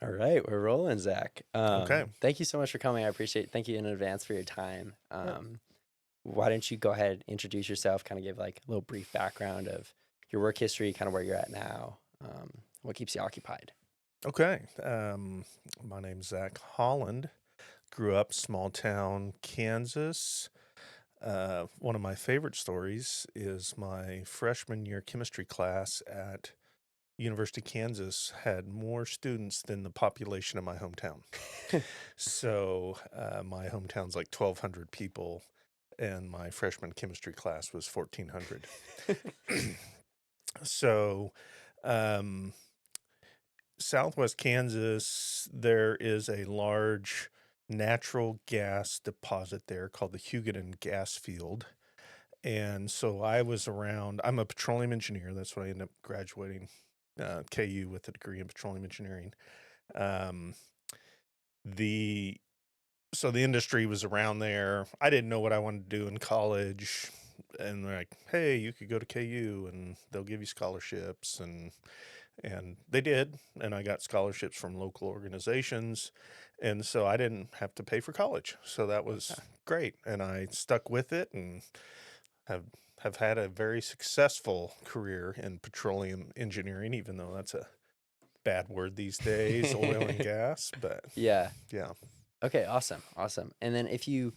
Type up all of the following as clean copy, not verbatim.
All right, we're rolling, Zach. Okay. Thank you so much for coming. I appreciate. Thank you in advance for your time. Yeah. Why don't you go ahead, introduce yourself, kind of give like a little brief background of your work history, kind of where you're at now, what keeps you occupied. Okay. My name's Zach Holland. Grew up small town Kansas. One of my favorite stories is my freshman year chemistry class at University of Kansas had more students than the population of my hometown. So my hometown's like 1,200 people, and my freshman chemistry class was 1,400. So um, Southwest Kansas, there is a large natural gas deposit there called the Hugoton gas field. And so I was around, I'm a petroleum engineer. That's what I ended up graduating KU with a degree in petroleum engineering. Um, the so the industry was around there. I didn't know what I wanted to do in college. And they're like, hey, you could go to KU and they'll give you scholarships. And they did, and I got scholarships from local organizations, and so I didn't have to pay for college. So that was great, and I stuck with it and have have had a very successful career in petroleum engineering, even though that's a bad word these days, oil and gas. But Yeah. yeah. Okay. Awesome. Awesome. And then if you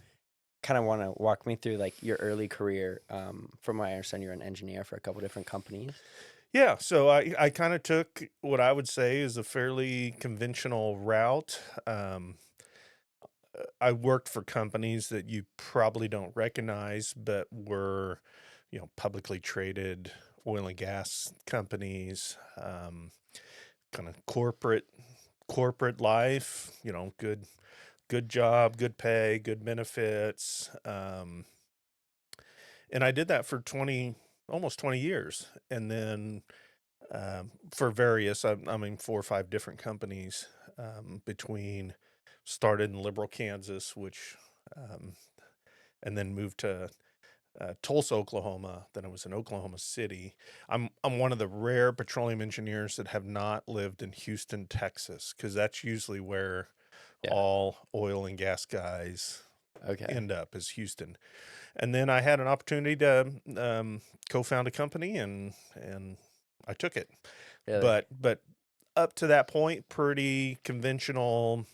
kind of want to walk me through like your early career, from what I understand, you're an engineer for a couple different companies. Yeah, so I kind of took what I would say is a fairly conventional route. I worked for companies that you probably don't recognize, but were, publicly traded oil and gas companies, kind of corporate life, good job, good pay, good benefits. And I did that for almost 20 years. And then for various, I mean, 4 or 5 different companies between started in Liberal, Kansas, which um, and then moved to Tulsa, Oklahoma. Then I was in Oklahoma City. I'm one of the rare petroleum engineers that have not lived in Houston, Texas, because that's usually where Yeah. all oil and gas guys Okay. end up is Houston. And then I had an opportunity to co-found a company, and I took it. Really. But up to that point, pretty conventional.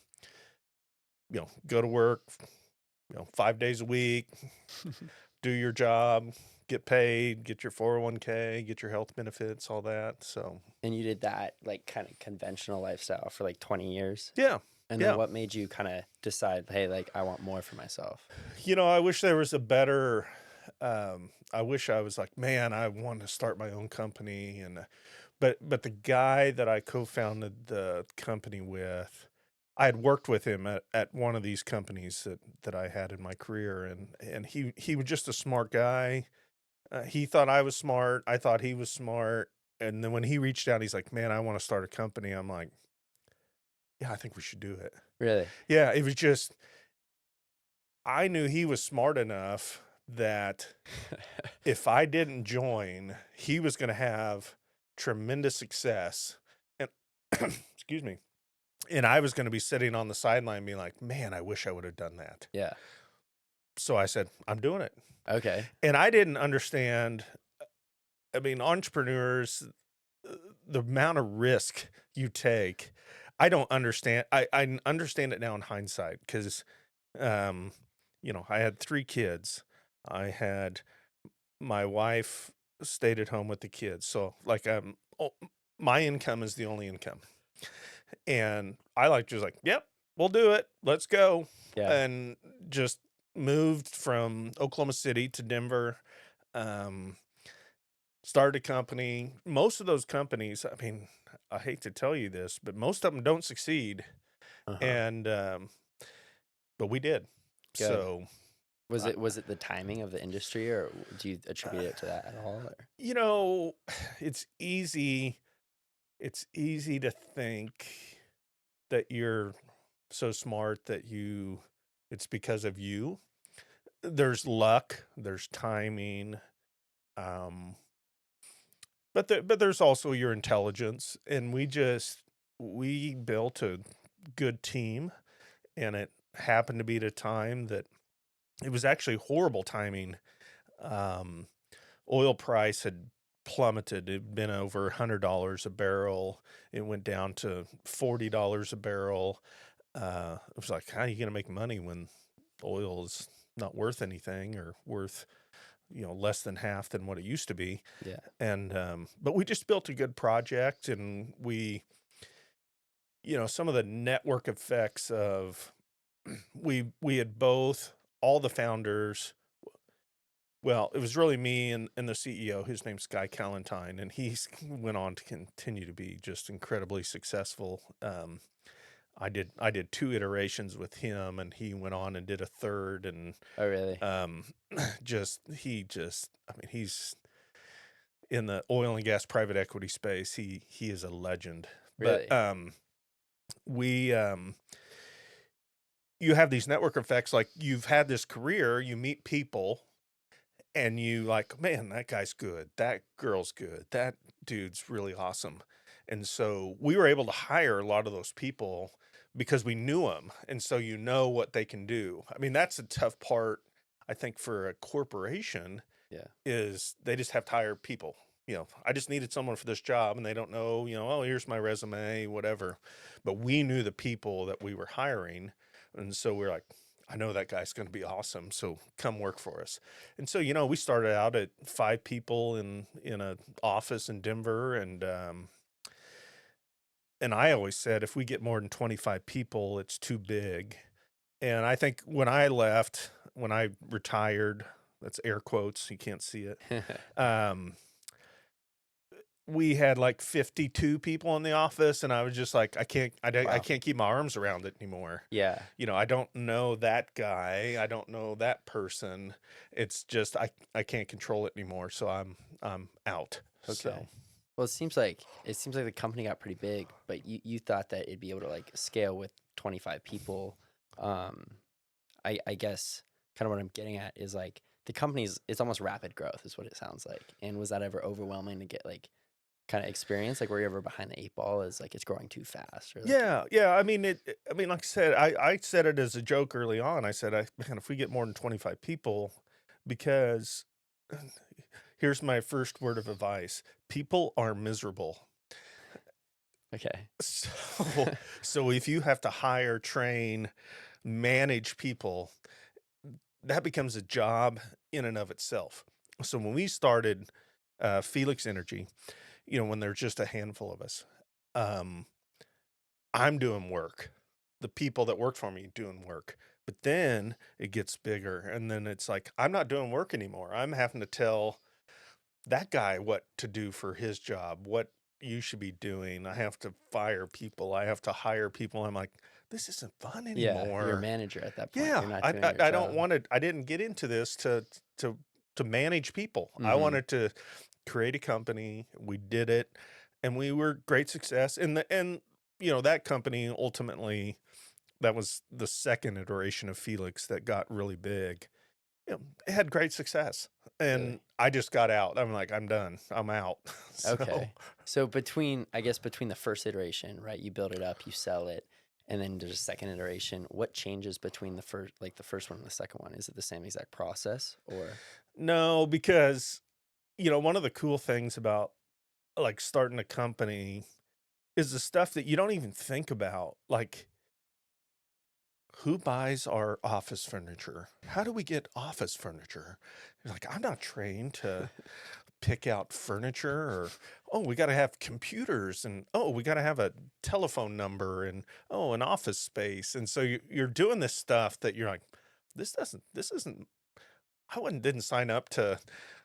Go to work, 5 days a week, do your job, get paid, get your 401k, get your health benefits, all that. So And you did that like kind of conventional lifestyle for like 20 years. yeah, And then yeah. what made you kind of decide, hey, like I want more for myself? I wish there was a better. I wish I was like, man, I want to start my own company, but the guy that I co-founded the company with, I had worked with him at one of these companies that I had in my career, and he was just a smart guy. He thought I was smart. I thought he was smart. And then when he reached out, he's like, "Man, I want to start a company." I'm like, "Yeah, I think we should do it." Really? Yeah, it was just I knew he was smart enough that if I didn't join, he was going to have tremendous success. And excuse me. And I was going to be sitting on the sideline being like, "Man, I wish I would have done that." Yeah. So I said, "I'm doing it." Okay. And I didn't understand. I mean, entrepreneurs, the amount of risk you take, I don't understand. I understand it now in hindsight because, um, I had 3 kids. I had my wife stayed at home with the kids. So, like, my income is the only income. And I like just like, yep, we'll do it. Let's go. Yeah. And just moved from Oklahoma City to Denver. Um, Started a company. Most of those companies, I mean, I hate to tell you this, but most of them don't succeed. Uh-huh. And but we did. Good. So, Was uh, it the timing of the industry, or do you attribute it to that at all? Or? you know, it's easy. It's easy to think that you're so smart that it's because of you. There's luck, there's timing, um, but there's also your intelligence, and we just we built a good team, and it happened to be at a time that it was actually horrible timing. Um, Oil price had plummeted. It'd been over $100 a barrel. It went down to $40 a barrel. It was like, how are you going to make money when oil is not worth anything or worth, less than half than what it used to be? Yeah. And but we just built a good project, and some of the network effects of we had both all the founders. Well, it was really me and the CEO. His name's Guy Calentine, and he's went on to continue to be just incredibly successful. I did two iterations with him, and he went on and did a third, and Oh, really? um, I mean, he's in the oil and gas private equity space. He is a legend. But Really? we you have these network effects. Like, you've had this career, you meet people, and you like, man, that guy's good, that girl's good, that dude's really awesome. And so we were able to hire a lot of those people because we knew them, and so what they can do. I mean, that's a tough part, I think, for a corporation, Yeah. is they just have to hire people. I just needed someone for this job, and they don't know, oh, here's my resume, whatever. But we knew the people that we were hiring, and so we're like, I know that guy's going to be awesome, so come work for us. And so, we started out at 5 people in a office in Denver, and I always said, if we get more than 25 people, it's too big. And I think when I left, when I retired, that's air quotes, you can't see it. Um, we had like 52 people in the office, and I was just like, I Wow. can't keep my arms around it anymore. Yeah. I don't know that guy, I don't know that person. It's just I can't control it anymore, so I'm out. So Okay. Well, it seems like the company got pretty big, but you thought that it'd be able to like scale with 25 people. Um, I guess kind of what I'm getting at is like the company's it's almost rapid growth is what it sounds like. And was that ever overwhelming to get like kind of experience? Like were you ever behind the eight ball as like it's growing too fast or like yeah. I mean, like I said, I said it as a joke early on. I said, man, if we get more than 25 people, because here's my first word of advice: people are miserable. okay. So, so if you have to hire, train, manage people, that becomes a job in and of itself. So when we started Felix Energy, when there's just a handful of us, um, I'm doing work. The people that work for me doing work. But then it gets bigger, and then it's like, I'm not doing work anymore. I'm having to tell that guy what to do for his job, what you should be doing. I have to fire people. I have to hire people. I'm like, this isn't fun Yeah, you're a anymore. manager at that point. Yeah, You're not I doing I, your I don't job. want to. I didn't get into this to to manage people. I Mhm. wanted to create a company. We did it, and we were great success. And that company ultimately, that was the second iteration of Felix that got really big. It had great success, Really. and I just got out. I'm like, I'm done. I'm out. So Okay. So I guess between the first iteration, right? You build it up, you sell it, and then there's a second iteration. What changes between the first one and the second one? Is it the same exact process or? no, because one of the cool things about like starting a company is the stuff that you don't even think about, like, who buys our office furniture? How do we get office furniture? You're like, I'm not trained to pick out furniture, or, oh, we got to have computers, and, oh, we got to have a telephone number, and, oh, an office space. And so you're doing this stuff that you're like, this isn't, didn't sign up to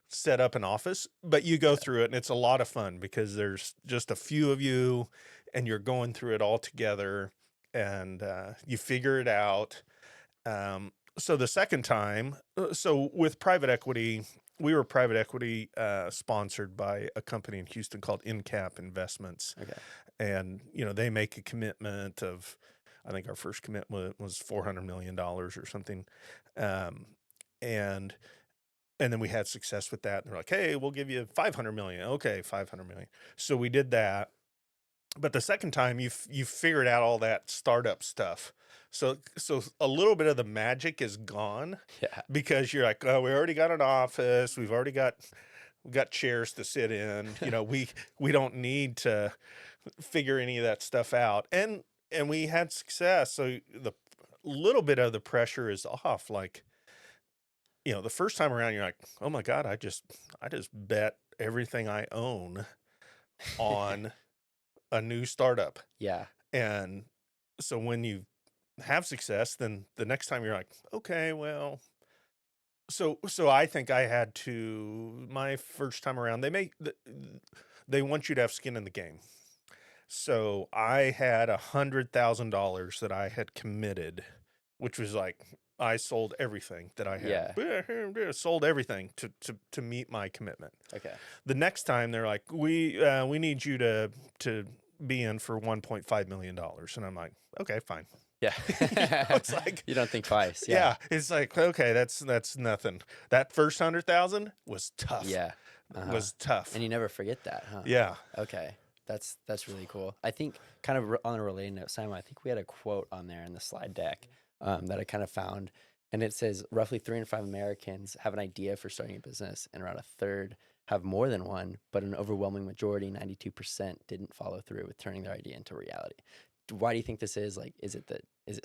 set up an office, but you go Yeah. through it, and it's a lot of fun because there's just a few of you, and you're going through it all together, and you figure it out. So the second time, so with private equity, we were private equity sponsored by a company in Houston called InCap Investments, Okay. and they make a commitment of, I think our first commitment was $400 million or something, um, and and then we had success with that. And they're like, hey, we'll give you 500 million. Okay, 500 million. So we did that. But the second time you figured out all that startup stuff. So a little bit of the magic is gone Yeah. because you're like, oh, we already got an office, we got chairs to sit in. We don't need to figure any of that stuff out. And we had success. So the little bit of the pressure is off. Like, the first time around you're like, oh my God, I just bet everything I own on a new startup. Yeah. And so when you have success, then the next time you're like, okay, well, so I think I had to my first time around, they want you to have skin in the game. So I had $100,000 that I had committed, which was like I sold everything that I had, Yeah. sold everything to meet my commitment. Okay. The next time they're like, we need you to be in for $1.5 million, and I'm like, okay, fine. Yeah. It's like, You don't think twice. Yeah. yeah, it's like, okay, that's nothing. That first 100,000 was tough. Yeah. Uh-huh. Was tough. And you never forget that, huh? Yeah. Okay. That's really cool. I think kind of on a related note, Simon, I think we had a quote on there in the slide deck that I kind of found, and it says roughly 305 Americans have an idea for starting a business, and around a third have more than one, but an overwhelming majority, 92%, didn't follow through with turning their idea into reality. Why do you think this is? Like, is it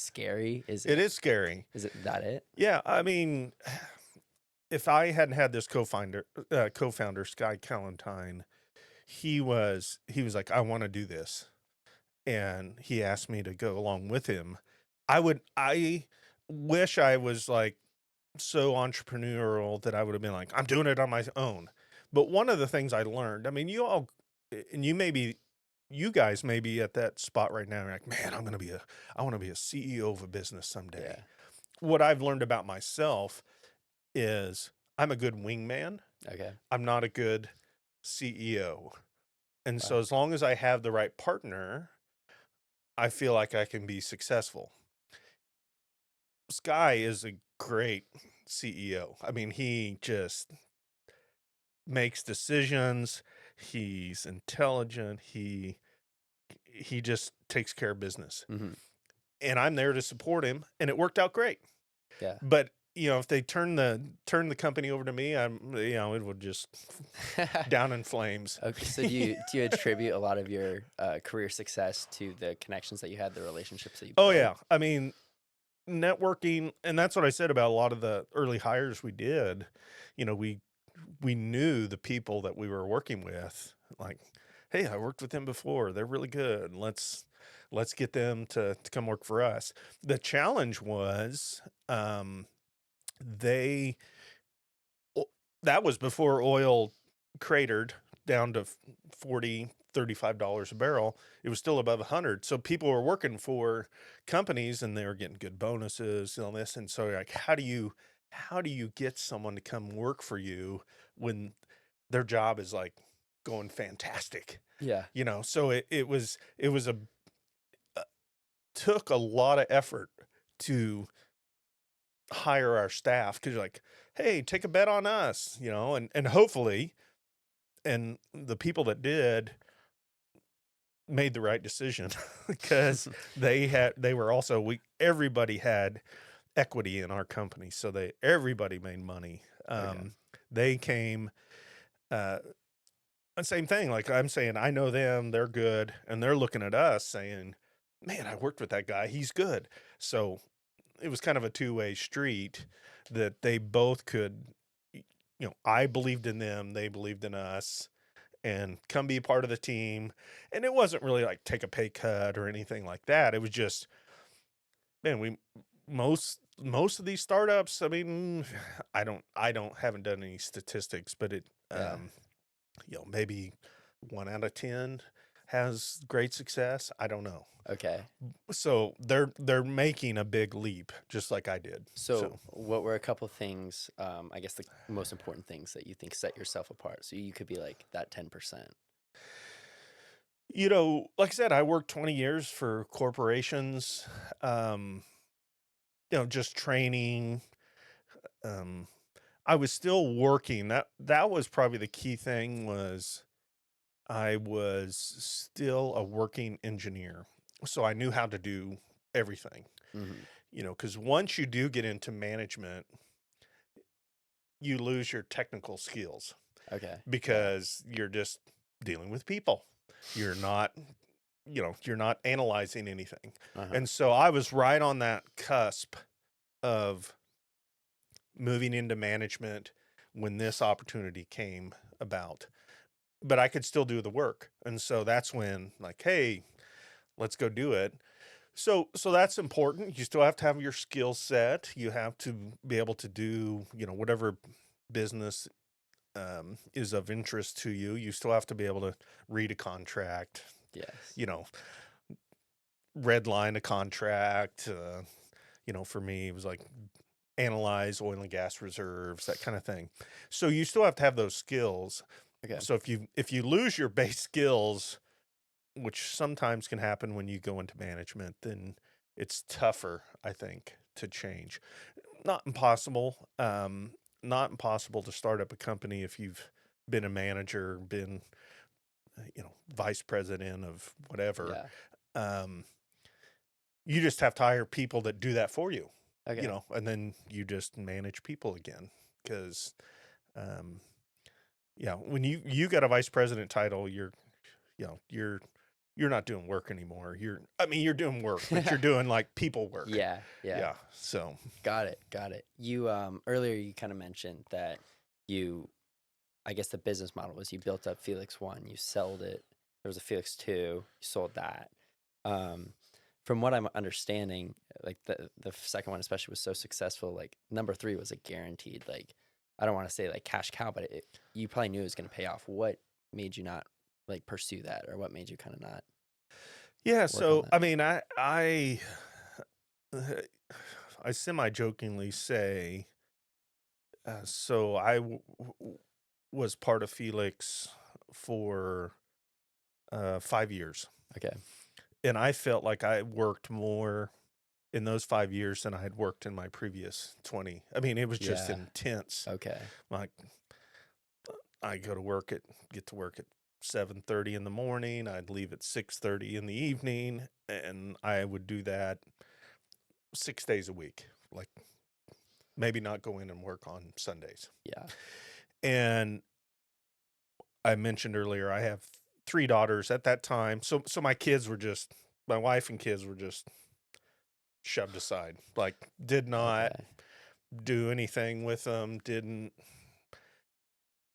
scary? It is scary. Is it that it? Yeah, I mean, if I hadn't had this co-founder Sky Calentine, he was like, I want to do this, and he asked me to go along with him. I wish I was like so entrepreneurial that I would have been like, I'm doing it on my own. But one of the things I learned, I mean, and you guys may be at that spot right now. You're like, man, I want to be a CEO of a business someday. Yeah. What I've learned about myself is I'm a good wingman. Okay. I'm not a good CEO. And so Wow. as long as I have the right partner, I feel like I can be successful. Sky is a great CEO. I mean, he just makes decisions. He's intelligent. He just takes care of business. Mm-hmm. And I'm there to support him, and it worked out great. Yeah. But, if they turn the company over to me, it would just down in flames. Okay, so do you attribute a lot of your career success to the connections that you had, the relationships that you Oh built? yeah. I mean, networking, and that's what I said about a lot of the early hires we did. We knew the people that we were working with. Like, hey, I worked with them before. They're really good. Let's get them to come work for us. The challenge was they o- that was before oil cratered down to 40 $35 a barrel. It was still above 100, so people were working for companies and they were getting good bonuses and all this. And so, like, how do you get someone to come work for you when their job is like going fantastic? Yeah. So it was a took a lot of effort to hire our staff, because you're like, hey, take a bet on us, and hopefully, and the people that did made the right decision, because they were also, everybody had equity in our company, so everybody made money. Okay. They came, uh and same thing, like I'm saying, I know them, they're good, and they're looking at us saying, man, I worked with that guy, he's good. So it was kind of a two-way street, that they both could, I believed in them, they believed in us, and come be a part of the team. And it wasn't really like take a pay cut or anything like that. It was just, man, most of these startups, I mean, I don't haven't done any statistics, but Yeah. maybe 1 out of 10 has great success. I don't know. Okay. So they're making a big leap, just like I did. So, what were a couple things, I guess the most important things that you think set yourself apart? So you could be like that 10%. Like I said, I worked 20 years for corporations. Um, just training. Um, I was still working. That was probably the key thing, was I was still a working engineer, so I knew how to do everything. Mhm. Because once you do get into management, you lose your technical skills Okay. Yeah. because you're just dealing with people. You're not, you're not analyzing anything. Uh-huh. And so I was right on that cusp of moving into management when this opportunity came about. But I could still do the work. And so that's when, like, hey, let's go do it. So that's important. You still have to have your skill set. You have to be able to do, whatever business is of interest to you. You still have to be able to read a contract, Yes. you know, red line a contract. For me, it was like analyze oil and gas reserves, that kind of thing. So you still have to have those skills. Okay. So if you lose your base skills, which sometimes can happen when you go into management, then it's tougher, I think, to change. Not impossible. Not impossible to start up a company if you've been a manager, been, vice president of whatever. Yeah. Um, you just have to hire people that do that for you, Okay. and then you just manage people again. Because, um, yeah, when you got a vice president title, you're not doing work anymore. You're doing work, but you're doing like people work. Yeah. Yeah. Yeah. So Got it. Got it. You earlier you kind of mentioned that you I guess the business model was you built up Felix 1, you sold it. There was a Felix 2, you sold that. Um, from what I'm understanding, like the second one especially was so successful. Like number 3 was a guaranteed, like I don't want to say like cash cow, but you probably knew it was going to pay off. What made you not like pursue that, or what made you kind of not yeah. work on So that? I mean, I semi-jokingly say, so was part of Felix for 5 years, Okay. and I felt like I worked more in those 5 years than I had worked in my previous 20. I mean, it was just Yeah. intense. Okay. Like I get to work at 7:30 in the morning. I'd leave at 6:30 in the evening, and I would do that 6 days a week. Like maybe not go in and work on Sundays. Yeah. And I mentioned earlier I have 3 daughters at that time. So my wife and kids were just shoved aside. Like did not Okay. do anything with them, didn't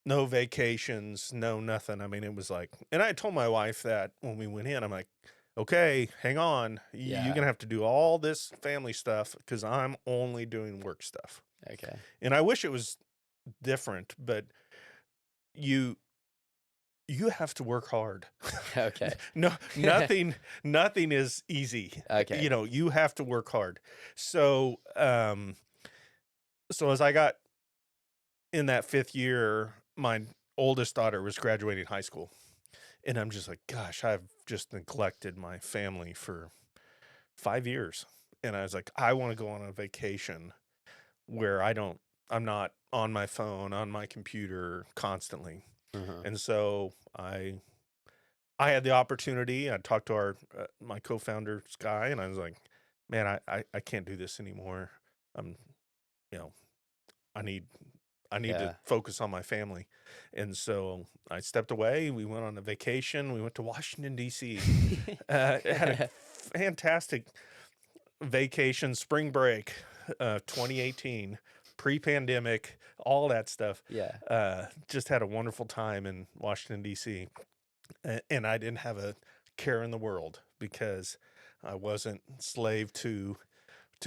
no vacations, no nothing. I mean, it was like, and I told my wife that when we went in, I'm like, okay, hang on. You're Yeah. going to have to do all this family stuff because I'm only doing work stuff. Okay. And I wish it was different, but you you have to work hard. Okay. No, nothing is easy. Okay. You have to work hard. So as I got in that 5th year, my oldest daughter was graduating high school. And I'm just like, gosh, I've just neglected my family for 5 years. And I was like, I want to go on a vacation where I'm not on my phone, on my computer constantly. Uh-huh. And so I had the opportunity. I talked to my co-founder Sky, and I was like, man, I can't do this anymore. I'm, you know, I need to Yeah. focus on my family. And so I stepped away. We went on a vacation. We went to Washington, D.C. Had a fantastic vacation, spring break, 2018, pre-pandemic, all that stuff. Yeah. Just had a wonderful time in Washington, D.C. And I didn't have a care in the world because I wasn't slave to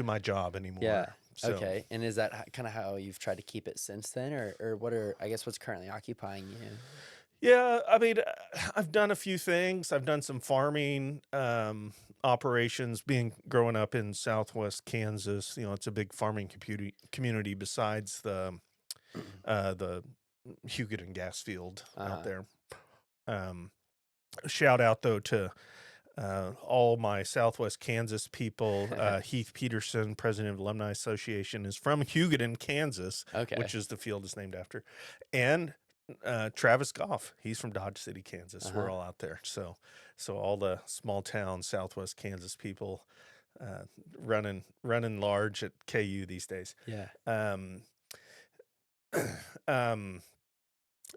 my job Yeah. anymore. So Okay. And is that kind of how you've tried to keep it since then, or I guess what's currently occupying you? yeah, I mean, I've done a few things. I've done some farming operations. Growing up in Southwest Kansas, it's a big farming community besides the Hugoton gas field out Uh-huh. there. Shout out though to all my Southwest Kansas people. Heath Peterson, president of Alumni Association, is from Hugoton, Kansas, Okay. which is the field is named after. And Travis Goff, he's from Dodge City, Kansas. We're Uh-huh. all out there. So all the small town Southwest Kansas people uh, running large at KU these days. Yeah. Um, um,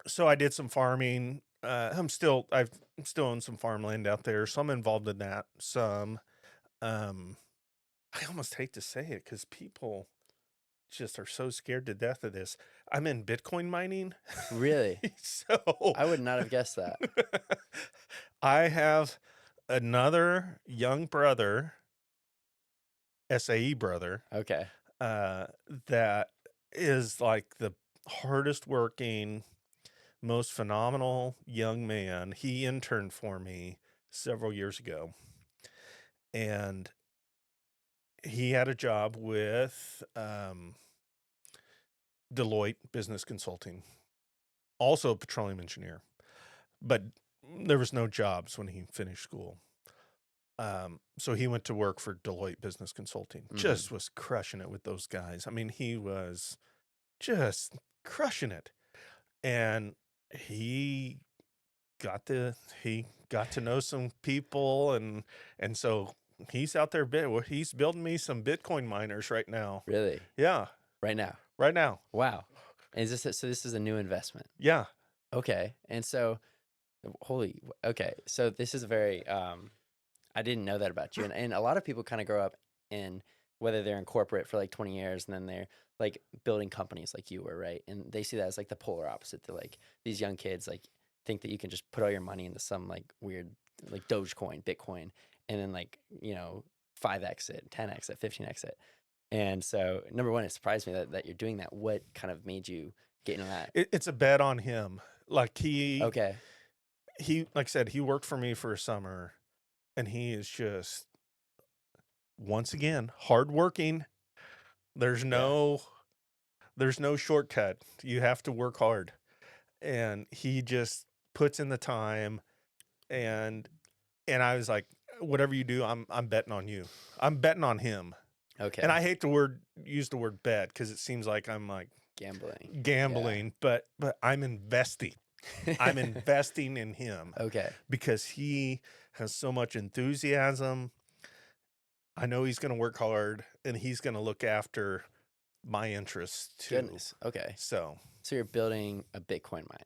so I did some farming. I'm still own some farmland out there, so I'm involved in that. Some. Um, I almost hate to say it because people just are so scared to death of this. I'm in Bitcoin mining. Really? So I would not have guessed that. I have another young brother, SAE brother, Okay. uh, that is like the hardest working, most phenomenal young man. He interned for me several years ago, and he had a job with Deloitte Business Consulting, also a petroleum engineer, but there was no jobs when he finished school. So he went to work for Deloitte Business Consulting. Mhm. Just was crushing it with those guys. I mean, he was just crushing it, and he he got to know some people, and so he's out there he's building me some Bitcoin miners right now. Really? Yeah, Right now? right now. Wow. Is so this is a new investment? Yeah. Okay. And so okay. So this is very I didn't know that about you. And a lot of people kind of grow up in whether they're in corporate for like 20 years and then they're like building companies like you were, right? And they see that as like the polar opposite. They're like these young kids like think that you can just put all your money into some like weird like Dogecoin, Bitcoin, and then like, 5x it, 10x it, 15x it. And so number one, it surprised me that you're doing that. What kind of made you get into that? It's a bet on him. Like Okay. like I said, he worked for me for a summer, and he is just once again hardworking. There's Yeah. no there's no shortcut. You have to work hard, and he just puts in the time. And I was like, whatever you do, I'm betting on you. I'm betting on him. And Okay. I hate to use the word bet because it seems like I'm like Gambling. Yeah. gambling, but I'm investing. I'm investing in him Okay. because he has so much enthusiasm. I know he's going to work hard, and he's going to look after my interests too. Goodness. Okay. So, So you're building a Bitcoin mine.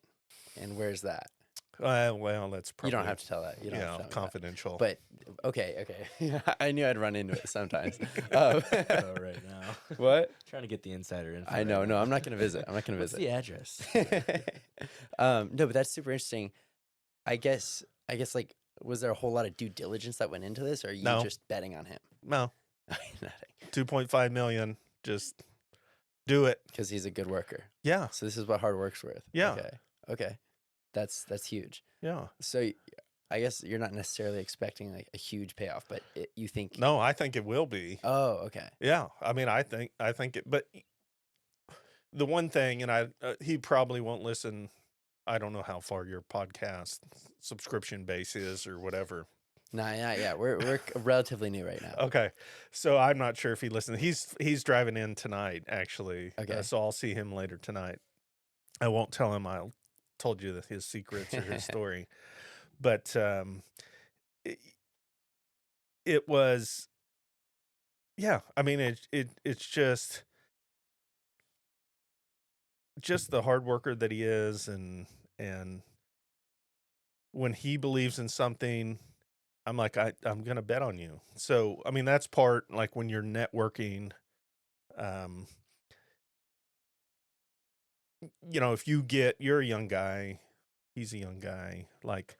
And where's that? well, that's You don't probably, have to tell that. You don't have to tell me that. confidential. But okay, okay. I knew I'd run into it sometimes. Oh, right now. What? Trying to get the insider info. I know. right No, now. I'm not going to visit. I'm not going to What's visit. the address? No, but that's super interesting. I guess like was there a whole lot of due diligence that went into this or are you No, just betting on him? no, Nothing. 2.5 million. Just do it. Because he's a good worker. Yeah. So this is what hard work's worth. Yeah. Okay. Okay. That's huge. Yeah. So I guess you're not necessarily expecting like a huge payoff, but you think. No, I think it will be. Oh, okay. Yeah. I mean, I think it, but the one thing, and he probably won't listen. I don't know how far your podcast subscription base is or whatever. Nah, yeah. We're relatively new right now. Okay. So I'm not sure if he listens. He's driving in tonight, actually. Okay. So I'll see him later tonight. I won't tell him I told you that his secrets or his story. But it was, yeah. I mean, it's just the hard worker that he is, and when he believes in something, I'm like, I'm gonna bet on you. So I mean, that's part like when you're networking. Um, if you're a young guy, he's a young guy, like,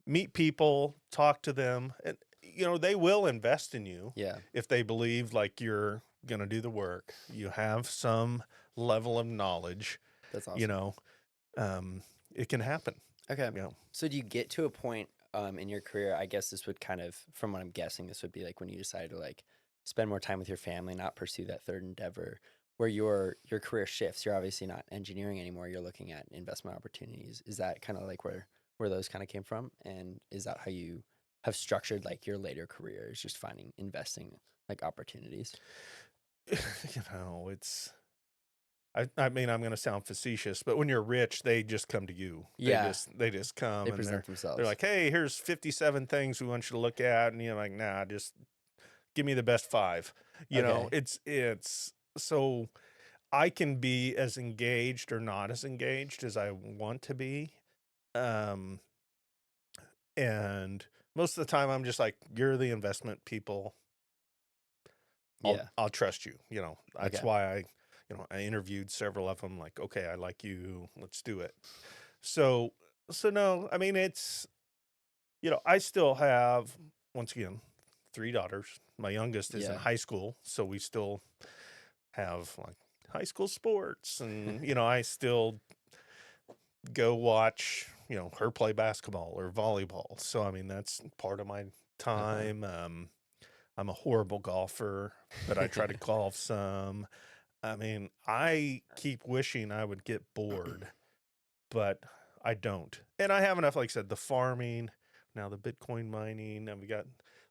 meet people, talk to them, and, they will invest in you Yeah. if they believe like you're going to do the work. You have some level of knowledge, That's awesome. It can happen. Okay. Yeah. So do you get to a point in your career, I guess this would kind of, from what I'm guessing, this would be like when you decide to like spend more time with your family, not pursue that third endeavor, where your career shifts. You're obviously not engineering anymore. You're looking at investment opportunities. Is that kind of like where those kind of came from? And is that how you have structured like your later career? Is just finding investing like opportunities? It's I mean, I'm going to sound facetious, but when you're rich, they just come to you. Yeah. They just come They and present they're themselves. like, hey, here's 57 things we want you to look at, and you're like, nah, just give me the best 5. You know, Okay. it's so I can be as engaged or not as engaged as I want to be. Um, and most of the time I'm just like, you're the investment people. Yeah. I'll trust you. You know, that's Okay. why I interviewed several of them. Like, okay, I like you. Let's do it. So, so no, I mean, it's, I still have, once again, 3 daughters. My youngest is in Yeah. high school, so we still have like high school sports, and I still go watch, her play basketball or volleyball. So I mean, that's part of my Uh-huh. time. I'm a horrible golfer, but I try to golf some. I mean, I keep wishing I would get bored, but I don't. And I have enough, like I said, the farming, now the Bitcoin mining, and we got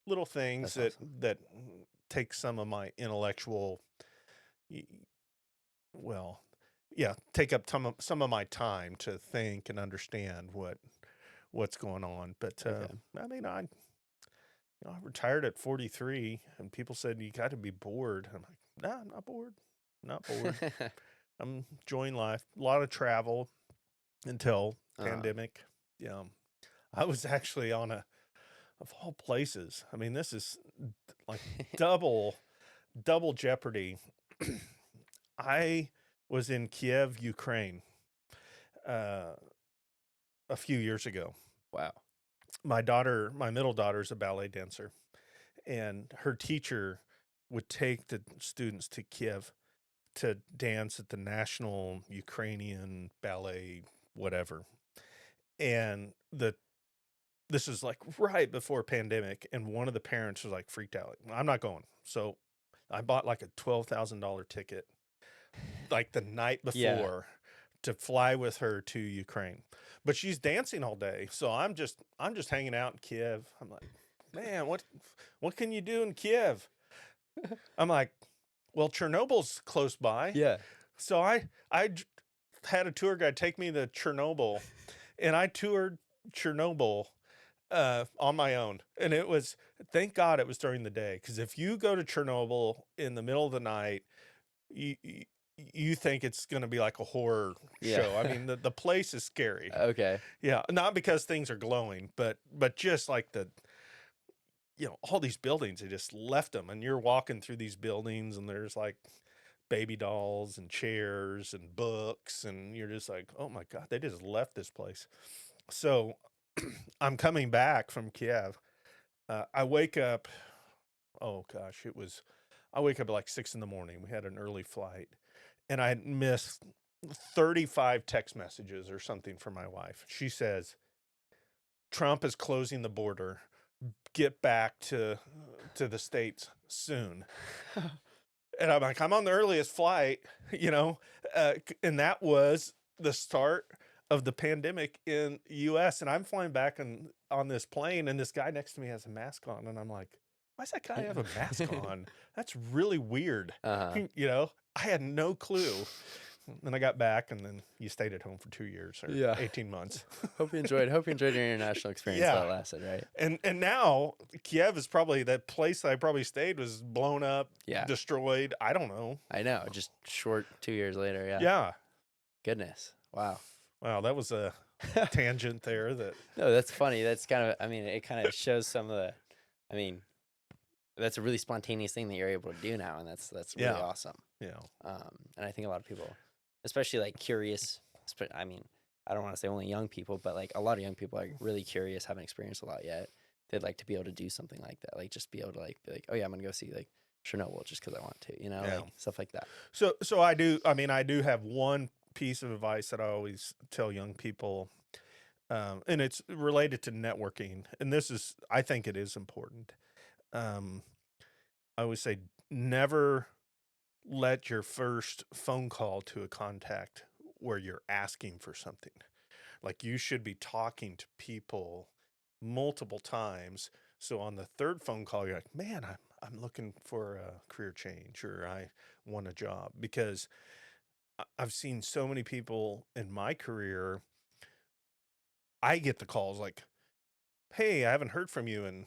little things That's that awesome. that take some of my intellectual, y- well, yeah, take up some of my time to think and understand what's going on. But Okay. I mean, I retired at 43, and people said you got to be bored. I'm like, nah, I'm not bored. Not bored. I'm enjoying life. A lot of travel until uh, pandemic. Yeah, I was actually on of all places. I mean, this is like double double jeopardy. I was in Kiev, Ukraine, uh, a few years ago. wow. My middle daughter, is a ballet dancer, and her teacher would take the students to Kiev to dance at the national Ukrainian ballet, whatever. And this is like right before pandemic, and one of the parents was like freaked out. Like, I'm not going. So I bought like a $12,000 ticket like the night Yeah. before to fly with her to Ukraine. But she's dancing all day. So I'm just hanging out in Kiev. I'm like, man, what can you do in Kiev? I'm like, well, Chernobyl's close by. Yeah. So I had a tour guide take me to Chernobyl, and I toured Chernobyl on my own. And it was, thank God it was during the day, because if you go to Chernobyl in the middle of the night, you you think it's going to be like a horror Yeah. show. I mean, the place is scary. Okay. Yeah, not because things are glowing, but just like all these buildings, they just left them, and you're walking through these buildings, and there's like baby dolls and chairs and books, and you're just like, oh my God, they just left this place. So I'm coming back from Kiev. I wake up, oh gosh, I wake up at like 6 in the morning. We had an early flight, and I had missed 35 text messages or something from my wife. She says, Trump is closing the border. Get back to the States soon. And I'm like, I'm on the earliest flight, and that was the start of the pandemic in US. And I'm flying back on this plane, and this guy next to me has a mask on, and I'm like, why does that guy have a mask on? That's really weird. Uh-huh. I had no clue. Then I got back, and then you stayed at home for 2 years or Yeah. 18 months. Hope you enjoyed your international experience while Yeah. it lasted, right? And now Kiev is probably that place I probably stayed was blown up, Yeah. destroyed. I don't know. I know. Just short 2 years later. Yeah. Yeah. Goodness. Wow. Wow, that was a tangent there that No, that's funny. That's kind of, I mean, it kind of shows some of the, I mean, that's a really spontaneous thing that you're able to do now, and that's really yeah. awesome. Yeah. And I think a lot of people, especially like curious, I mean, I don't want to say only young people, but like a lot of young people are really curious, haven't experienced a lot yet. They'd like to be able to do something like that, like just be able to like be like, oh yeah, I'm gonna go see like Chernobyl just because I want to, Yeah. like stuff like that. So I do have one piece of advice that I always tell young people, and it's related to networking, and I think it is important. I always say, never let your first phone call to a contact where you're asking for something. Like, you should be talking to people multiple times. So on the third phone call, you're like, man, I'm looking for a career change, or I want a job. Because I've seen so many people in my career. I get the calls like, "Hey, I haven't heard from you in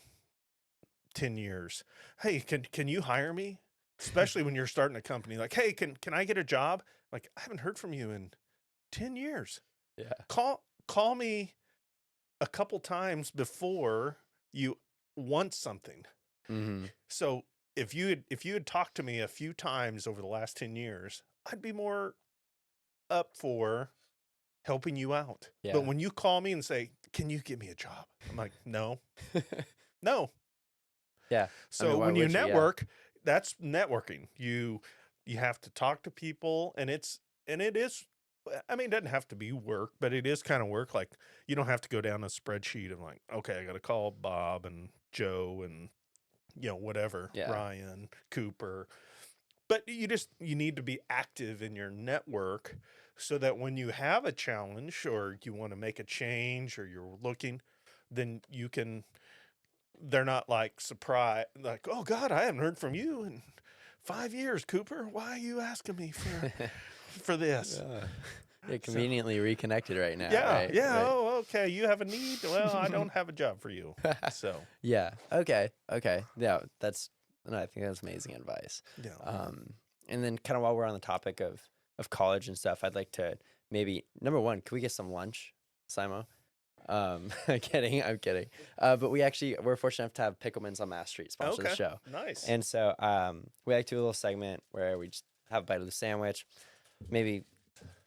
10 years. Hey, can you hire me?" Especially when you're starting a company, like, "Hey, can I get a job?" Like, "I haven't heard from you in 10 years. Yeah. Call me a couple times before you want something." Mm-hmm. So if you had talked to me a few times over the last 10 years, I'd be more up for helping you out. But Yeah. when you call me and say, "Can you give me a job?" I'm like, "No, no." Yeah. I So mean, why when you would you? Yeah. network, that's networking. You have to talk to people, and it is. I mean, it doesn't have to be work, but it is kind of work. Like, you don't have to go down a spreadsheet and like, okay, I got to call Bob and Joe and whatever, Yeah. Ryan, Cooper. But you need to be active in your network so that when you have a challenge or you want to make a change or you're looking, then they're not like surprised, like, "Oh God, I haven't heard from you in 5 years, Cooper. Why are you asking me for this?" You're conveniently reconnected right now, Yeah, right? yeah. Right. Oh, okay. You have a need. Well, I don't have a job for you. So Yeah. Okay. Okay. Yeah. No, I think that's amazing advice. yeah. And then kind of while we're on the topic of college and stuff, I'd like to maybe number one, can we get some lunch, Simo? I'm kidding. But we're fortunate enough to have Pickleman's on Mass Street sponsor the Okay. show. Nice. And so we like to do a little segment where we just have a bite of the sandwich. Maybe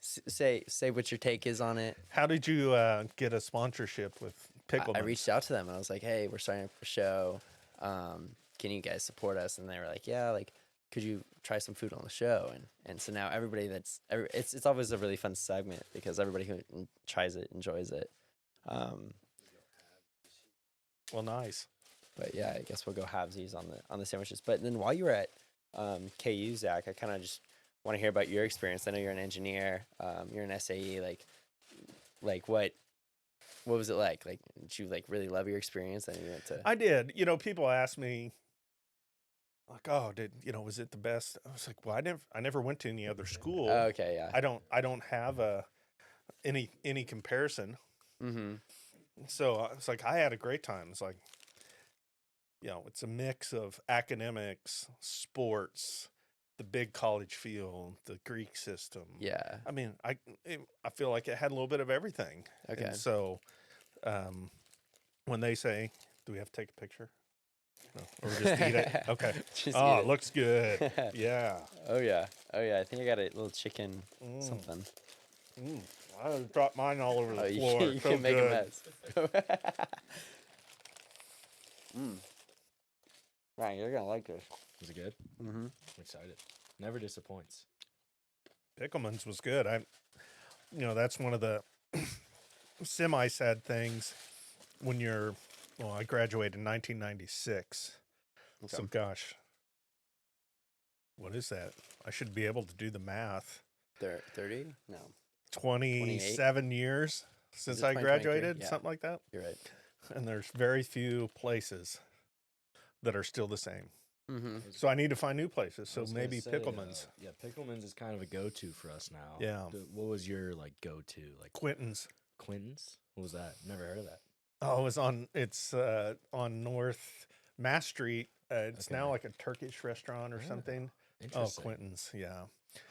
say what your take is on it. How did you get a sponsorship with Pickleman? I reached out to them and I was like, "Hey, we're starting up a show. Can you guys support us?" And they were like, "Yeah, like, could you try some food on the show?" And so now it's always a really fun segment because everybody who tries it enjoys it. Well, nice. But yeah, I guess we'll go halvesies on the sandwiches. But then while you were at KU, Zach, I kind of just want to hear about your experience. I know you're an engineer. You're an SAE. Like what was it like? Like, did you like really love your experience? And you went to I did. People ask me like, "Oh, was it the best?" I was like, "Well, I never went to any other school. Oh, okay, yeah. I don't have any comparison." Mm-hmm. So I was like, I had a great time. It's like, it's a mix of academics, sports, the big college field, the Greek system. Yeah. I mean, I feel like it had a little bit of everything. Okay. And so, when they say, "Do we have to take a picture?" No, or just eat it? Okay. Just Oh, eat it looks good. Yeah. Oh yeah. I think I got a little chicken something. I dropped mine all over the floor. You So can make good. a mess. Ryan, you're gonna like this. Was it good? Mm-hmm. I'm excited. Never disappoints. Pickleman's was good. That's one of the semi-sad things when I graduated in 1996. Okay. So gosh, what is that? I should be able to do the math. 30? No. 27 years since it I 2023? graduated, Yeah. something like that. You're right. And there's very few places that are still the same. Mm-hmm. So I need to find new places. I So was gonna maybe say, Pickleman's. Yeah, Pickleman's is kind of a go-to for us now. Yeah. What was your go-to? Quentin's. Quinton's? What was that? Never heard of that. Oh, it's on North Mass Street. It's Okay. now like a Turkish restaurant or something. Oh, Interesting. Quentin's, yeah.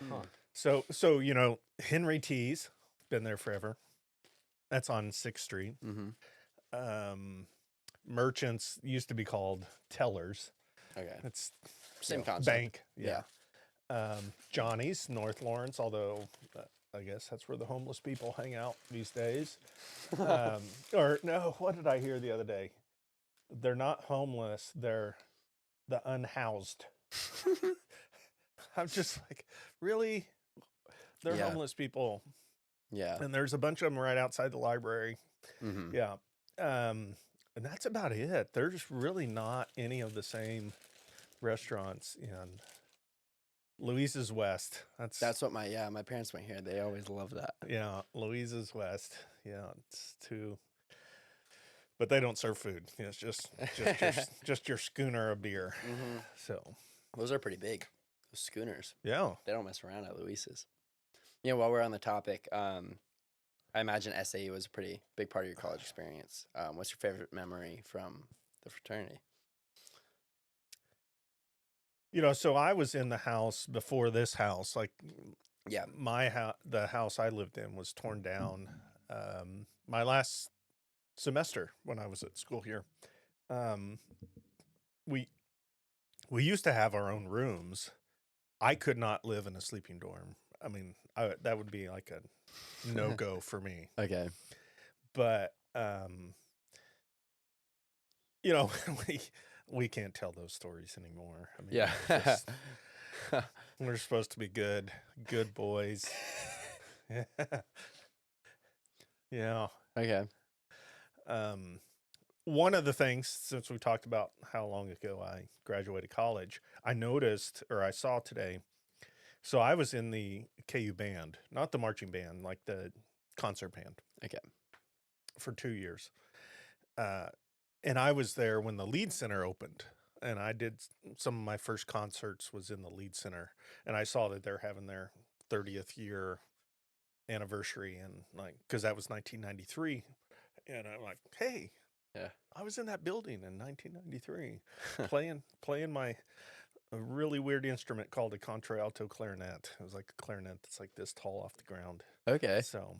Huh. So Henry T's been there forever. That's on 6th Street. Mm-hmm. Merchants used to be called Tellers. Okay. It's Same concept. Bank. Yeah. Johnny's, North Lawrence, although I guess that's where the homeless people hang out these days. Or no, what did I hear the other day? They're not homeless. They're the unhoused. I'm just like, really? They're Yeah. homeless people. Yeah. And there's a bunch of them right outside the library. Mm-hmm. Yeah. And that's about it. There's really not any of the same restaurants in Louise's West. That's what my parents went here. They always love that. Yeah, Louise's West. Yeah, it's too. But they don't serve food. It's just your schooner of beer. Mm-hmm. So Those are pretty big. Those schooners. yeah, They don't mess around at Luis's. While we're on the topic, I imagine SAE was a pretty big part of your college experience. What's your favorite memory from the fraternity? So I was in the house before this house. Like, Yeah. the house I lived in was torn down. My last semester when I was at school here, um, we we used to have our own rooms. I could not live in a sleeping dorm. I mean, that would be like a no go for me. Okay. But you know, we can't tell those stories anymore. I mean, Yeah. we're supposed to be good boys. Yeah. Okay. One of the things, since we talked about how long ago I graduated college, I noticed, or I saw today. So I was in the KU band, not the marching band, like the concert band. Okay. For 2 years. And I was there when the Lead Center opened, and I did some of my first concerts was in the Lead Center, and I saw that they're having their 30th year anniversary, and like, because that was 1993, and I'm like, hey, Yeah. I was in that building in 1993, playing my a really weird instrument called a contralto clarinet. It was like a clarinet that's like this tall off the ground. Okay. So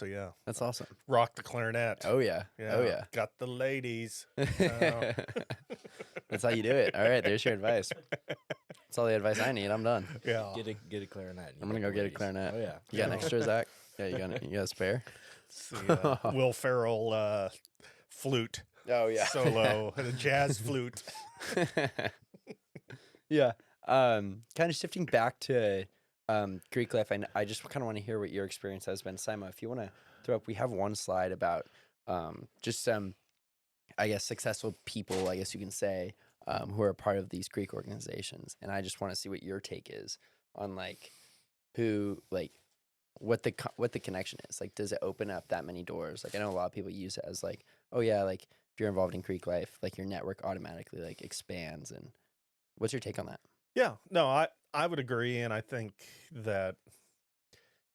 yeah, That's awesome. rock the clarinet. Oh yeah. Oh yeah. Got the ladies. That's how you do it. All right, there's your advice. That's all the advice I need. I'm done. Yeah. Get a clarinet. I'm gonna go get a clarinet. Oh yeah. You got an extra, Zach? Yeah, you got a spare? It's the Will Ferrell flute Oh yeah. solo, and a jazz flute. Yeah. Kind of shifting back to Greek life. I just kind of want to hear what your experience has been, Sima. If you want to throw up, we have one slide about just some, I guess, successful people, I guess you can say, who are a part of these Greek organizations, and I just want to see what your take is on like who like what the connection is. Like, does it open up that many doors? Like, I know a lot of people use it as like, oh yeah, like if you're involved in Greek life, like your network automatically like expands. And what's your take on that? Yeah, no, I would agree, and I think that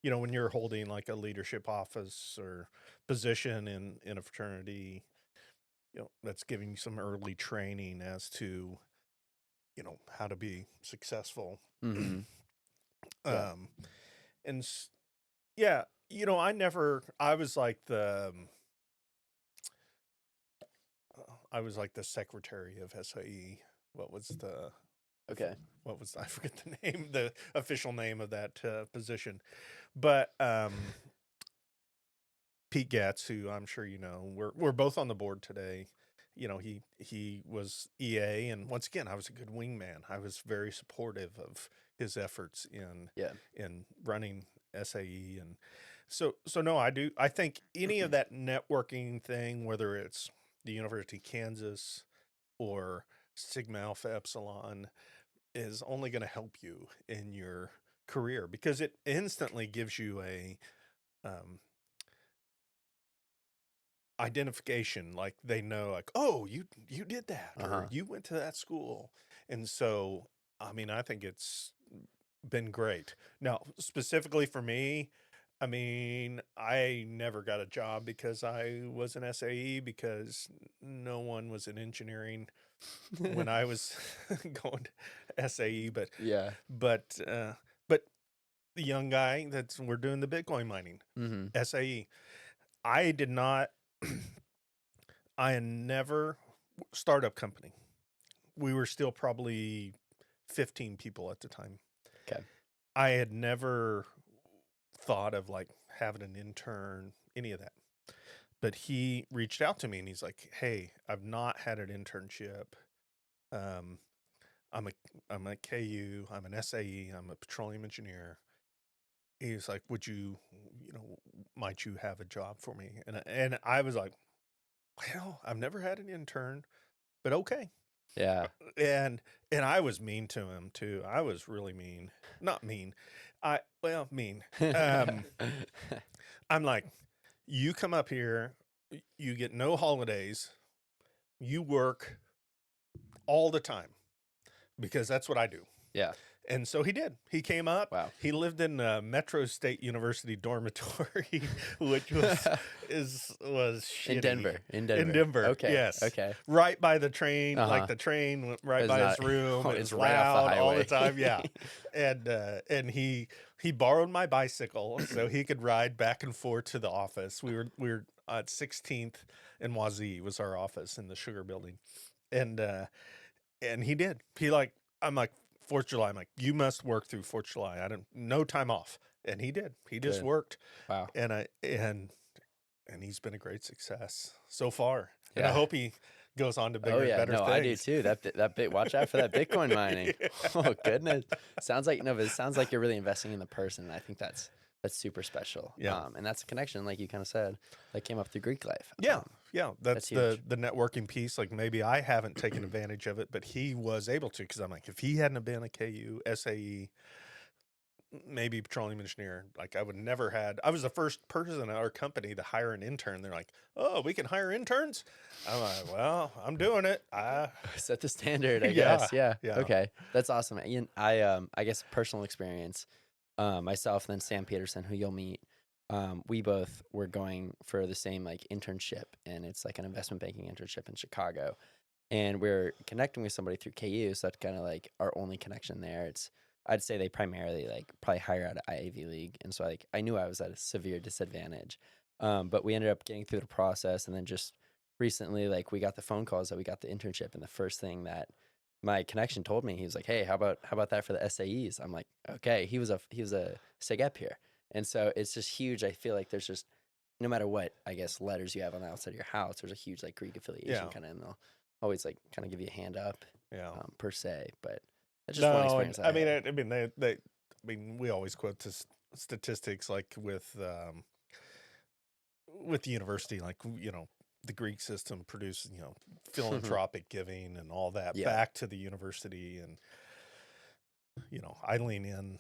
when you're holding like a leadership office or position in a fraternity, that's giving you some early training as to how to be successful. Mm-hmm. Yeah. And yeah, I was like the secretary of SAE. What was the Okay. I forget the name, the official name of that position, but Pete Gatz, who I'm sure we're both on the board today. He was EA, and once again, I was a good wingman. I was very supportive of his efforts in running SAE, and so no, I think any of that networking thing, whether it's the University of Kansas or Sigma Alpha Epsilon, is only going to help you in your career, because it instantly gives you a identification. Like, they know, like, oh, you did that, or you went to that school. And so, I mean, I think it's been great. Now, specifically for me, I mean, I never got a job because I was an SAE, because no one was in engineering when I was going to SAE, but Yeah. but the young guy we're doing the Bitcoin mining, Mm-hmm. SAE. I did not. I had never startup company. We were still probably 15 people at the time. Okay. I had never thought of like having an intern, any of that. But he reached out to me and he's like, "Hey, I've not had an internship. I'm a KU, I'm an SAE, I'm a petroleum engineer." He's like, might you have a job for me? And I was like, well, I've never had an intern, but okay. Yeah. And I was mean to him too. I was really mean. Not mean. Mean. I'm like, you come up here, you get no holidays, you work all the time, because that's what I do. Yeah. And so he did. He came up. Wow. He lived in Metro State University dormitory, which was shitty. In Denver. In Denver. Okay. Yes. Okay. Right by the train, Uh-huh. like the train went right It's by not- his room. It it's was right off the loud all the highway. time. Yeah. And he borrowed my bicycle so he could ride back and forth to the office. We were at 16th and Wazee was our office in the Sugar Building, and he did. I'm like 4th of July. I'm like, you must work through 4th of July. No time off, and he did. He just Good. worked, Wow. and he's been a great success so far. And I Yeah. hope he goes on to bigger Oh and yeah, better no, things. I do too. That bit. Watch out for that Bitcoin mining. Yeah. Oh goodness, sounds like but it sounds like you're really investing in the person. And I think that's super special. Yeah. And that's a connection, like you kind of said, that came up through Greek life. Yeah, yeah, that's that's the networking piece. Like maybe I haven't taken advantage of it, but he was able to, because I'm like, if he hadn't have been a KU, SAE, maybe petroleum engineer, like I would never had. I was the first person in our company to hire an intern. They're like, oh, we can hire interns? I'm like, well, I'm doing it. Set the standard, I Yeah, guess. Yeah. yeah. Okay, that's awesome. Ian, I guess personal experience. Myself and then Sam Peterson, who you'll meet. We both were going for the same like internship, and it's like an investment banking internship in Chicago. And we're connecting with somebody through KU, so that's kind of like our only connection there. I'd say they primarily like probably hire out of Ivy League, and so like I knew I was at a severe disadvantage. But we ended up getting through the process, and then just recently, like we got the phone calls that we got the internship, and the first thing that my connection told me, he was like, "Hey, how about that for the SAEs?" I'm like, "Okay." He was a SIGEP here, and so it's just huge. I feel like there's just no matter what, I guess, letters you have on the outside of your house, there's a huge like Greek affiliation Yeah. kind of, and they'll always like kind of give you a hand up, Yeah. per se. But that's just one No, experience. and, I mean, we always quote this statistics like with the university, like the Greek system produces philanthropic giving and all that Yeah. back to the university, and I lean in.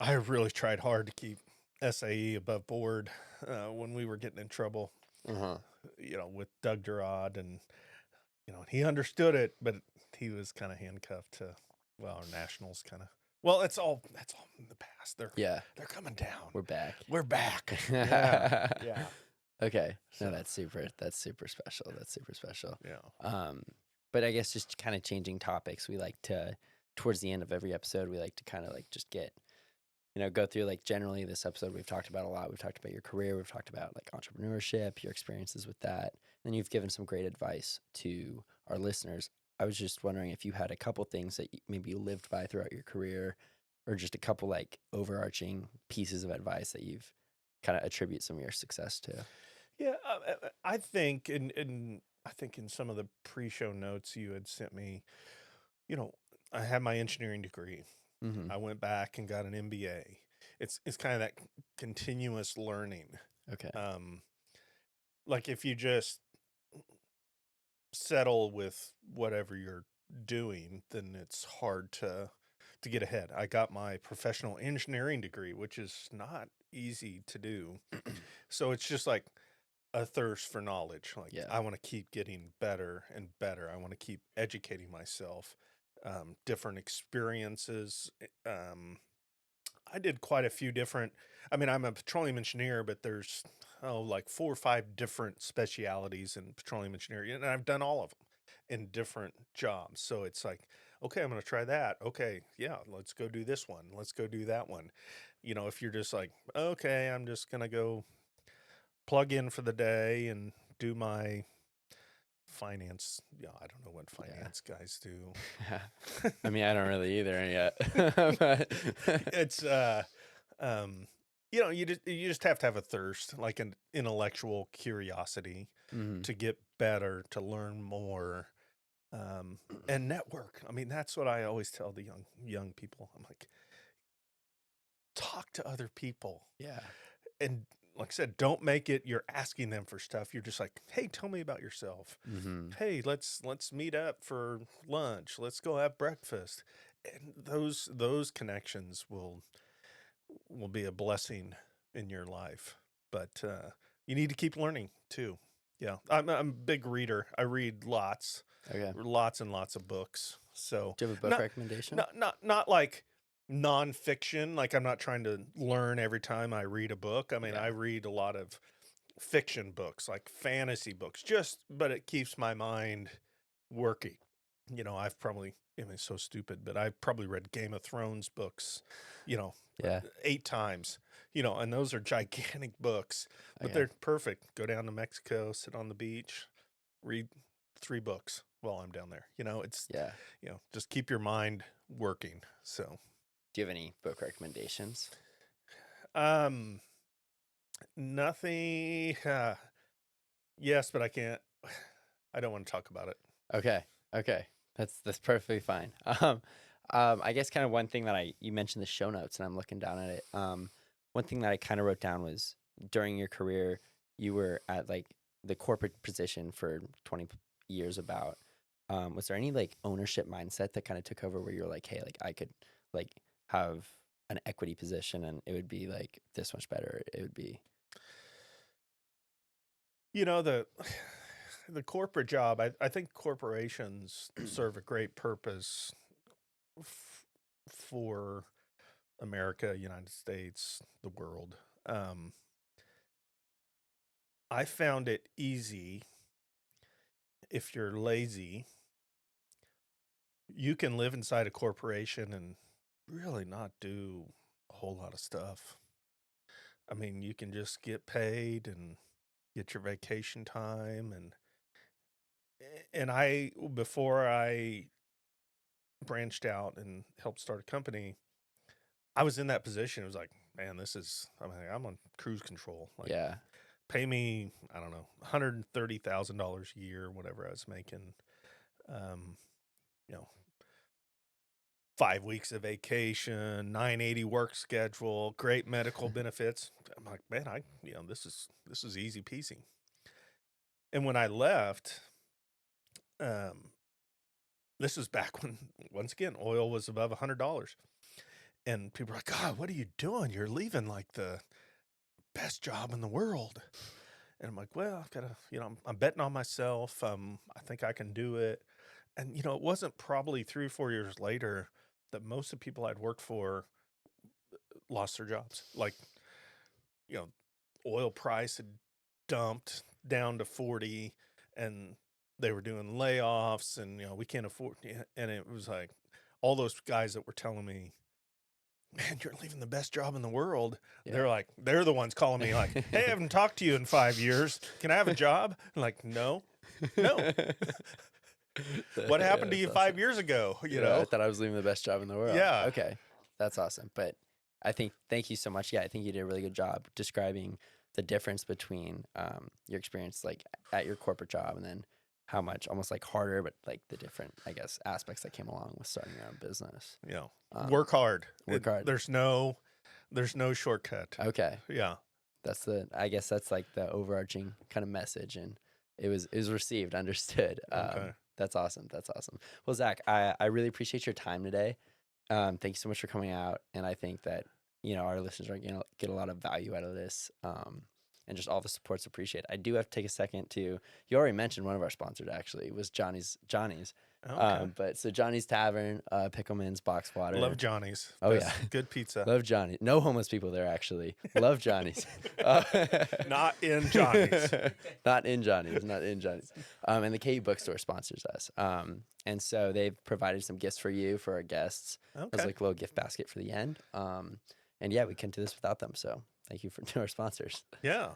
I really tried hard to keep SAE above board when we were getting in trouble, Uh-huh. with Doug Durod, and he understood it, but he was kind of handcuffed to our nationals kind of. Well, that's all in the past. Yeah, They're coming down. we're back. We're back. Yeah. Yeah. Okay. No, So- that's super special. That's super special. Yeah. But I guess just kind of changing topics, we like to, towards the end of every episode, we like to kind of like just get, go through like generally this episode we've talked about a lot. We've talked about your career. We've talked about like entrepreneurship, your experiences with that. And you've given some great advice to our listeners. I was just wondering if you had a couple things that maybe you lived by throughout your career, or just a couple like overarching pieces of advice that you've kind of attribute some of your success to. Yeah. I think in some of the pre-show notes you had sent me, I had my engineering degree. Mm-hmm. I went back and got an MBA. It's kind of that continuous learning. Okay. Like if you just settle with whatever you're doing, then it's hard to get ahead. I got my professional engineering degree, which is not easy to do. So it's just like a thirst for knowledge. Like Yeah. I want to keep getting better and better. I want to keep educating myself. Different experiences. I did quite a few different. I mean, I'm a petroleum engineer, but there's like 4 or 5 different specialities in petroleum engineering, and I've done all of them in different jobs. So it's like, okay, I'm going to try that. Okay, yeah, let's go do this one. Let's go do that one. If you're just like, okay, I'm just going to go plug in for the day and do my finance. Yeah, I don't know what finance guys do. I mean, I don't really either yet. But It's you just have to have a thirst, like an intellectual curiosity Mhm. to get better, to learn more, and network. I mean, that's what I always tell the young people. I'm like, talk to other people, Yeah. and like I said, don't make it you're asking them for stuff. You're just like, hey, tell me about yourself. Mm-hmm. Hey, let's meet up for lunch. Let's go have breakfast. And those connections will be a blessing in your life. But you need to keep learning too. Yeah, I'm a big reader. I read lots Okay. and lots of books. So Do you have a book recommendation? not like nonfiction. Like I'm not trying to learn every time I read a book. I mean, I Yeah. read a lot of fiction books, like fantasy books, but it keeps my mind working. I've probably, I mean, it's so stupid, but I've probably read Game of Thrones books, you know, Yeah. 8 times, and those are gigantic books, but Okay. they're perfect. Go down to Mexico, sit on the beach, read 3 books while I'm down there. It's, Yeah. just keep your mind working. So, Do you have any book recommendations? um, nothing, yes, but I don't want to talk about it. Okay. Okay. That's perfectly fine. I guess kind of one thing that you mentioned the show notes, and I'm looking down at it. One thing that I kind of wrote down was during your career, you were at like the corporate position for 20 years about. Was there any like ownership mindset that kind of took over where you're like, hey, like I could like have an equity position and it would be like this much better. It would be The the corporate job, I think corporations serve a great purpose for America, United States, the world. I found it easy. If you're lazy, you can live inside a corporation and really not do a whole lot of stuff. I mean, you can just get paid and get your vacation time, and before I branched out and helped start a company, I was in that position. It was like, man, I'm on cruise control. Like, yeah. pay me, I don't know, $130,000 a year, whatever I was making. Um, you know, 5 weeks of vacation, 980 work schedule, great medical benefits. I'm like, man, this is easy peasy. And when I left, um, this was back when, once again, oil was above $100. And people were like, God, what are you doing? You're leaving like the best job in the world. And I'm like, well, I've got to, I'm betting on myself. I think I can do it. And, it wasn't probably 3 or 4 years later that most of the people I'd worked for lost their jobs. Like, oil price had dumped down to 40 and they were doing layoffs and, we can't afford. And it was like all those guys that were telling me, man, you're leaving the best job in the world. Yeah. They're the ones calling me like, hey, I haven't talked to you in 5 years. Can I have a job? I'm like, no. What happened to you 5 years ago? I thought I was leaving the best job in the world. Yeah. Okay. That's awesome. But thank you so much. Yeah, I think you did a really good job describing the difference between your experience like at your corporate job and then how much almost like harder, but like the different, I guess, aspects that came along with starting your own business. Work hard. Work hard. There's no shortcut. Okay. Yeah. I guess that's like the overarching kind of message, and it was received, understood. Okay. That's awesome. That's awesome. Well, Zach, I really appreciate your time today. Thank you so much for coming out, and I think that our listeners are gonna get a lot of value out of this. And just all the support's appreciated. I do have to take a second to. You already mentioned one of our sponsors actually was Johnny's. Okay. But so Johnny's Tavern, Pickleman's Box Water. Love Johnny's. Oh, Best- yeah. Good pizza. Love Johnny. No homeless people there actually. Love Johnny's. Not in Johnny's. Not in Johnny's. Not in Johnny's. And the KU Bookstore sponsors us. And so they've provided some gifts for you, for our guests, as Okay. like a little gift basket for the end. And yeah, we couldn't do this without them. So thank you to our sponsors. Yeah.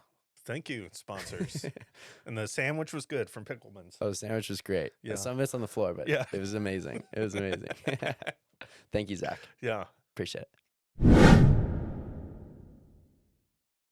Thank you, sponsors. And the sandwich was good from Pickleman's. Oh, the sandwich was great. Yeah. Some of it's on the floor, but Yeah. it was amazing. It was amazing. Thank you, Zach. Yeah. Appreciate it.